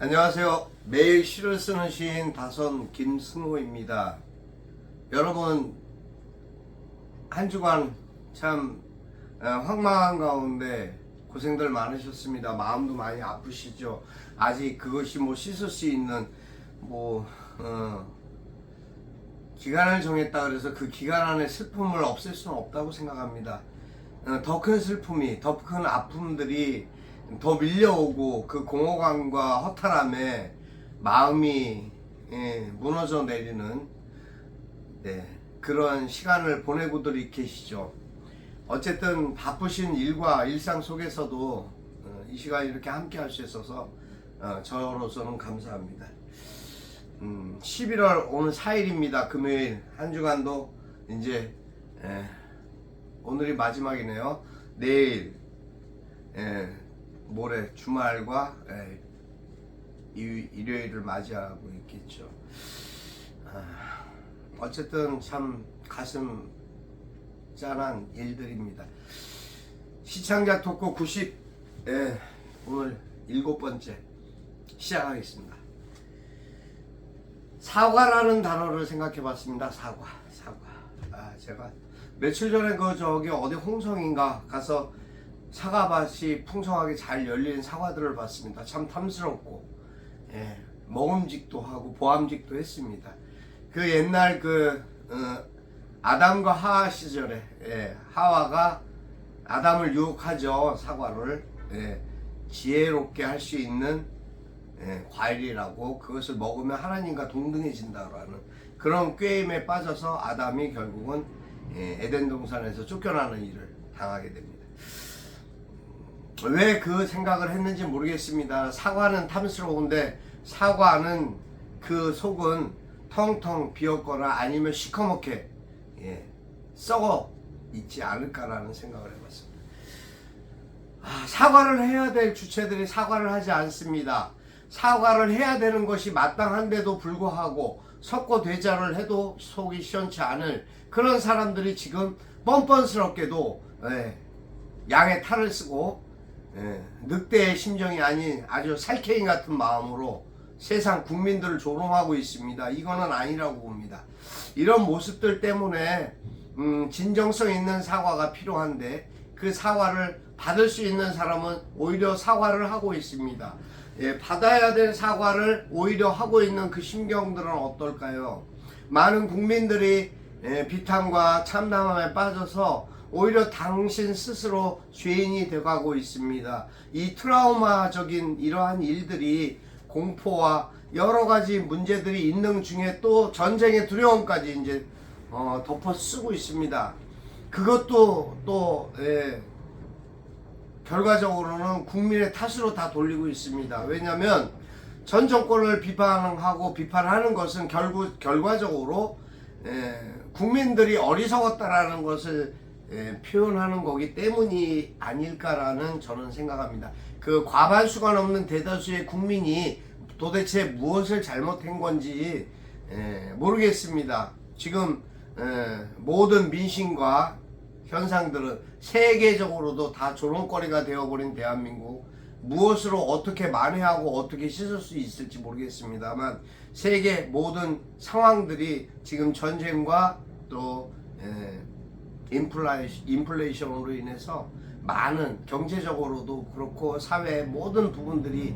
안녕하세요. 매일 시를 쓰는 시인 다선 김승호입니다. 여러분, 한 주간 참 황망한 가운데 고생들 많으셨습니다. 마음도 많이 아프시죠. 아직 그것이 씻을 수 있는 기간을 정했다 그래서 그 기간 안에 슬픔을 없앨 수는 없다고 생각합니다. 더 큰 슬픔이, 더 큰 아픔들이 더 밀려오고 그 공허감과 허탈함에 마음이 무너져 내리는 그런 시간을 보내고들 계시죠. 어쨌든 바쁘신 일과 일상 속에서도 이 시간 이렇게 함께 할 수 있어서 저로서는 감사합니다. 11월 오늘 4일입니다. 금요일. 한 주간도 이제 오늘이 마지막이네요. 내일 모레 주말과 일요일을 맞이하고 있겠죠. 어쨌든 참 가슴 짠한 일들입니다. 시청자 토크 90 오늘 7번째 시작하겠습니다. 사과라는 단어를 생각해 봤습니다. 사과. 제가 며칠 전에 어디 홍성인가 가서 사과밭이 풍성하게 잘 열린 사과들을 봤습니다. 참 탐스럽고 먹음직도 하고 보암직도 했습니다. 그 옛날 아담과 하와 시절에 하와가 아담을 유혹하죠. 사과를 지혜롭게 할 수 있는 과일이라고, 그것을 먹으면 하나님과 동등해진다라는 그런 꾀임에 빠져서 아담이 결국은 에덴 동산에서 쫓겨나는 일을 당하게 됩니다. 왜 그 생각을 했는지 모르겠습니다. 사과는 탐스러운데 사과는 그 속은 텅텅 비었거나 아니면 시커멓게 썩어 있지 않을까라는 생각을 해봤습니다. 사과를 해야 될 주체들이 사과를 하지 않습니다. 사과를 해야 되는 것이 마땅한데도 불구하고 석고대자를 해도 속이 시원치 않을 그런 사람들이 지금 뻔뻔스럽게도 양의 탈을 쓰고 늑대의 심정이 아닌 아주 살쾡이 같은 마음으로 세상 국민들을 조롱하고 있습니다. 이거는 아니라고 봅니다. 이런 모습들 때문에 진정성 있는 사과가 필요한데 그 사과를 받을 수 있는 사람은 오히려 사과를 하고 있습니다. 받아야 될 사과를 오히려 하고 있는 그 심경들은 어떨까요? 많은 국민들이 비탄과 참담함에 빠져서 오히려 당신 스스로 죄인이 돼가고 있습니다. 이 트라우마적인 이러한 일들이 공포와 여러 가지 문제들이 있는 중에 또 전쟁의 두려움까지 이제 덮어 쓰고 있습니다. 그것도 또 결과적으로는 국민의 탓으로 다 돌리고 있습니다. 왜냐하면 전 정권을 비판하는 것은 결과적으로 국민들이 어리석었다라는 것을 표현하는 거기 때문이 아닐까라는 저는 생각합니다. 그 과반수가 넘는 대다수의 국민이 도대체 무엇을 잘못한 건지 모르겠습니다. 지금 모든 민심과 현상들은 세계적으로도 다 조롱거리가 되어버린 대한민국, 무엇으로 어떻게 만회하고 어떻게 씻을 수 있을지 모르겠습니다만 세계 모든 상황들이 지금 전쟁과 또 인플레이션으로 인해서 많은 경제적으로도 그렇고 사회의 모든 부분들이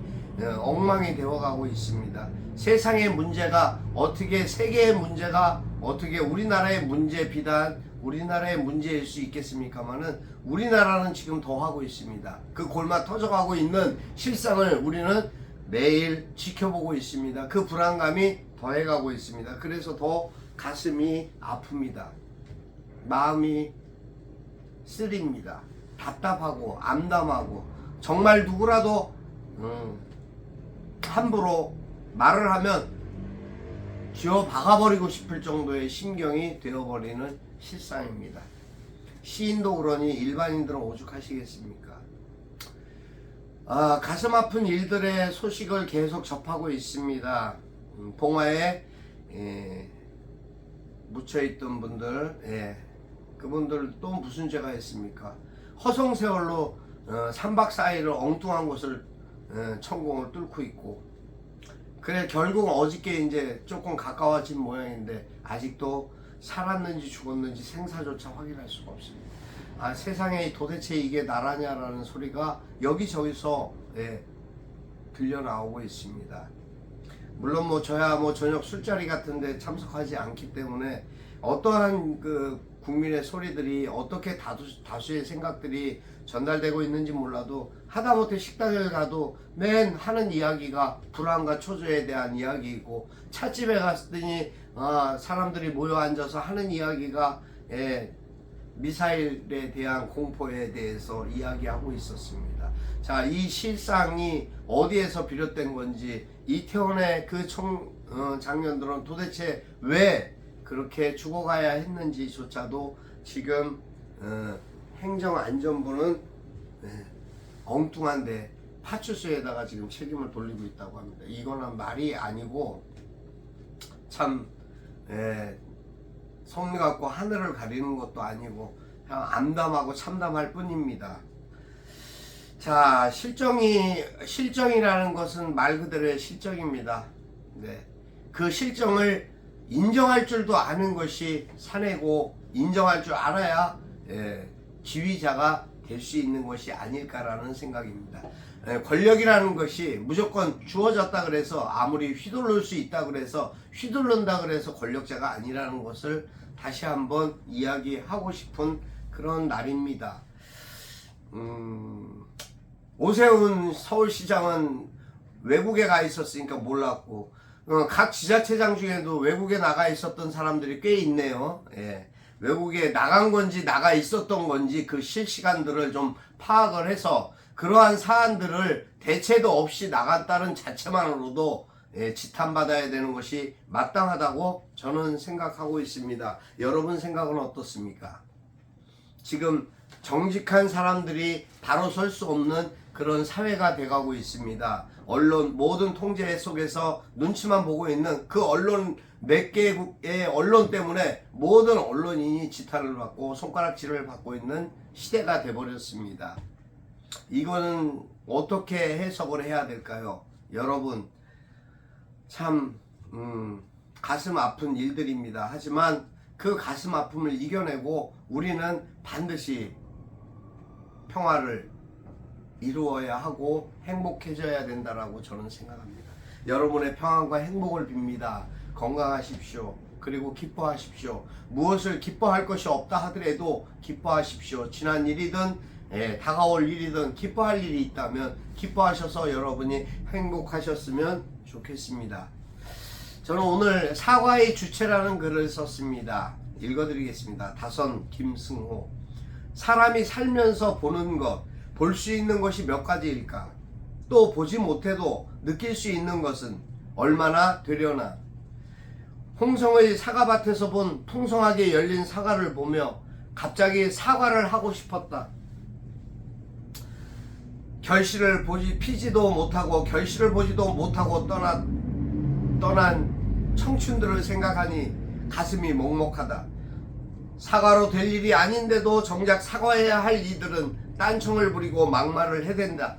엉망이 되어가고 있습니다. 세상의 문제가 어떻게, 세계의 문제가 어떻게 우리나라의 문제, 비단 우리나라의 문제일 수 있겠습니까마는 우리나라는 지금 더 하고 있습니다. 그 골마 터져가고 있는 실상을 우리는 매일 지켜보고 있습니다. 그 불안감이 더해가고 있습니다. 그래서 더 가슴이 아픕니다. 마음이 쓰립니다. 답답하고 암담하고 정말 누구라도 함부로 말을 하면 쥐어 박아버리고 싶을 정도의 심경이 되어버리는 실상입니다. 시인도 그러니 일반인들은 오죽하시겠습니까? 가슴 아픈 일들의 소식을 계속 접하고 있습니다. 봉화에 묻혀있던 분들, 그분들 또 무슨 죄가 있습니까? 허송세월로 3박 4일을 엉뚱한 곳을 천공을 뚫고 있고 그래 결국 어저께 이제 조금 가까워진 모양인데 아직도 살았는지 죽었는지 생사조차 확인할 수가 없습니다. 아, 세상에 도대체 이게 나라냐라는 소리가 여기저기서 들려 나오고 있습니다. 물론 뭐 저야 뭐 저녁 술자리 같은데 참석하지 않기 때문에 어떠한 그 국민의 소리들이 어떻게 다수의 생각들이 전달되고 있는지 몰라도 하다못해 식당을 가도 맨 하는 이야기가 불안과 초조에 대한 이야기이고 찻집에 갔더니 사람들이 모여 앉아서 하는 이야기가 미사일에 대한 공포에 대해서 이야기하고 있었습니다. 자, 이 실상이 어디에서 비롯된 건지 이태원의 그 장년들은 도대체 왜 그렇게 죽어가야 했는지조차도 지금 행정안전부는 엉뚱한데 파출소에다가 지금 책임을 돌리고 있다고 합니다. 이거는 말이 아니고 참 성 갖고 하늘을 가리는 것도 아니고 그냥 암담하고 참담할 뿐입니다. 자, 실정이라는 것은 말 그대로의 실정입니다. 네. 그 실정을 인정할 줄도 아는 것이 사내고 인정할 줄 알아야 지휘자가 될 수 있는 것이 아닐까라는 생각입니다. 권력이라는 것이 무조건 주어졌다 그래서 아무리 휘둘를 수 있다 그래서 휘둘른다 그래서 권력자가 아니라는 것을 다시 한번 이야기하고 싶은 그런 날입니다. 오세훈 서울시장은 외국에 가 있었으니까 몰랐고 각 지자체장 중에도 외국에 나가 있었던 사람들이 꽤 있네요. 외국에 나간 건지 나가 있었던 건지 그 실시간들을 좀 파악을 해서 그러한 사안들을 대체도 없이 나갔다는 자체만으로도 지탄받아야 되는 것이 마땅하다고 저는 생각하고 있습니다. 여러분 생각은 어떻습니까? 지금 정직한 사람들이 바로 설 수 없는 그런 사회가 돼가고 있습니다. 언론 모든 통제 속에서 눈치만 보고 있는 그 언론 몇 개의 언론 때문에 모든 언론인이 지탄을 받고 손가락질을 받고 있는 시대가 돼버렸습니다. 이거는 어떻게 해석을 해야 될까요? 여러분 참 가슴 아픈 일들입니다. 하지만 그 가슴 아픔을 이겨내고 우리는 반드시 평화를 이루어야 하고 행복해져야 된다라고 저는 생각합니다. 여러분의 평안과 행복을 빕니다. 건강하십시오. 그리고 기뻐하십시오. 무엇을 기뻐할 것이 없다 하더라도 기뻐하십시오. 지난 일이든 다가올 일이든 기뻐할 일이 있다면 기뻐하셔서 여러분이 행복하셨으면 좋겠습니다. 저는 오늘 사과의 주체라는 글을 썼습니다. 읽어드리겠습니다. 다선 김승호. 사람이 살면서 보는 것, 볼 수 있는 것이 몇 가지일까? 또 보지 못해도 느낄 수 있는 것은 얼마나 되려나? 홍성의 사과밭에서 본 풍성하게 열린 사과를 보며 갑자기 사과를 하고 싶었다. 결실을 피지도 못하고 결실을 보지도 못하고 떠난 청춘들을 생각하니 가슴이 먹먹하다. 사과로 될 일이 아닌데도 정작 사과해야 할 이들은 딴청을 부리고 막말을 해댄다.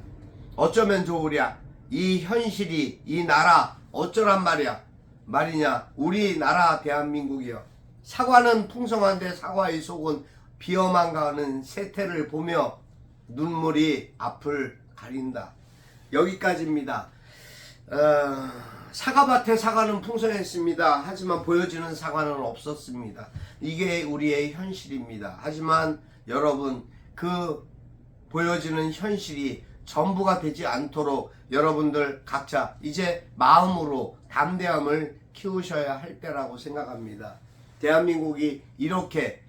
어쩌면 좋으랴. 이 현실이 이 나라 어쩌란 말이냐. 우리나라 대한민국이여. 사과는 풍성한데 사과의 속은 비어만 가는 세태를 보며 눈물이 앞을 가린다. 여기까지입니다. 사과밭에 사과는 풍성했습니다. 하지만 보여지는 사과는 없었습니다. 이게 우리의 현실입니다. 하지만 여러분 그 보여지는 현실이 전부가 되지 않도록 여러분들 각자 이제 마음으로 담대함을 키우셔야 할 때라고 생각합니다. 대한민국이 이렇게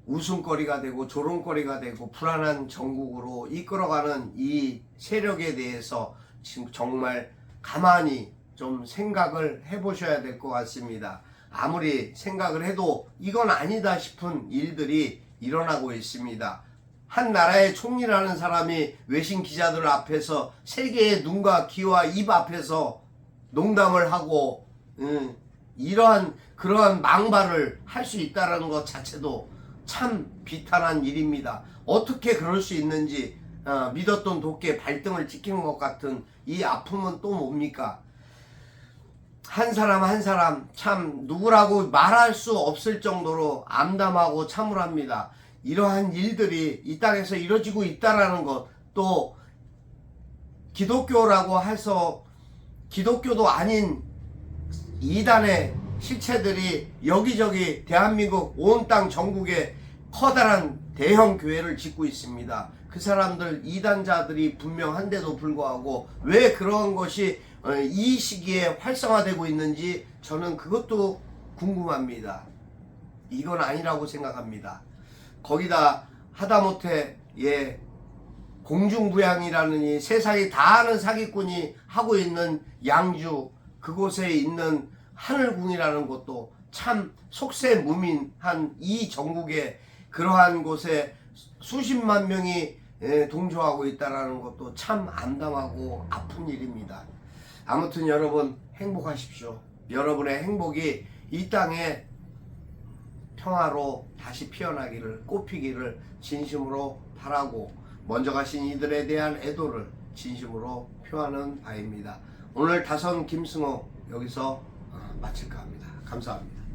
웃음거리가 되고 조롱거리가 되고 불안한 전국으로 이끌어가는 이 세력에 대해서 지금 정말 가만히 좀 생각을 해보셔야 될 것 같습니다. 아무리 생각을 해도 이건 아니다 싶은 일들이 일어나고 있습니다. 한 나라의 총리라는 사람이 외신 기자들 앞에서 세계의 눈과 귀와 입 앞에서 농담을 하고 그러한 망발을 할 수 있다는 것 자체도 참 비탄한 일입니다. 어떻게 그럴 수 있는지 믿었던 도끼에 발등을 찍힌 것 같은 이 아픔은 또 뭡니까? 한 사람 한 사람 참 누구라고 말할 수 없을 정도로 암담하고 참울합니다. 이러한 일들이 이 땅에서 이루어지고 있다라는 것, 또 기독교라고 해서 기독교도 아닌 이단의 실체들이 여기저기 대한민국 온 땅 전국에 커다란 대형 교회를 짓고 있습니다. 그 사람들 이단자들이 분명한데도 불구하고 왜 그런 것이 이 시기에 활성화되고 있는지 저는 그것도 궁금합니다. 이건 아니라고 생각합니다. 거기다 하다못해 공중부양이라는 이 세상이 다 아는 사기꾼이 하고 있는 양주, 그곳에 있는 하늘궁이라는 곳도 참 속세무민한 이 전국에 그러한 곳에 수십만 명이 동조하고 있다는 것도 참 암담하고 아픈 일입니다. 아무튼 여러분 행복하십시오. 여러분의 행복이 이 땅에 평화로 다시 피어나기를, 꽃피기를 진심으로 바라고 먼저 가신 이들에 대한 애도를 진심으로 표하는 바입니다. 오늘 다선 김승호 여기서 마칠까 합니다. 감사합니다.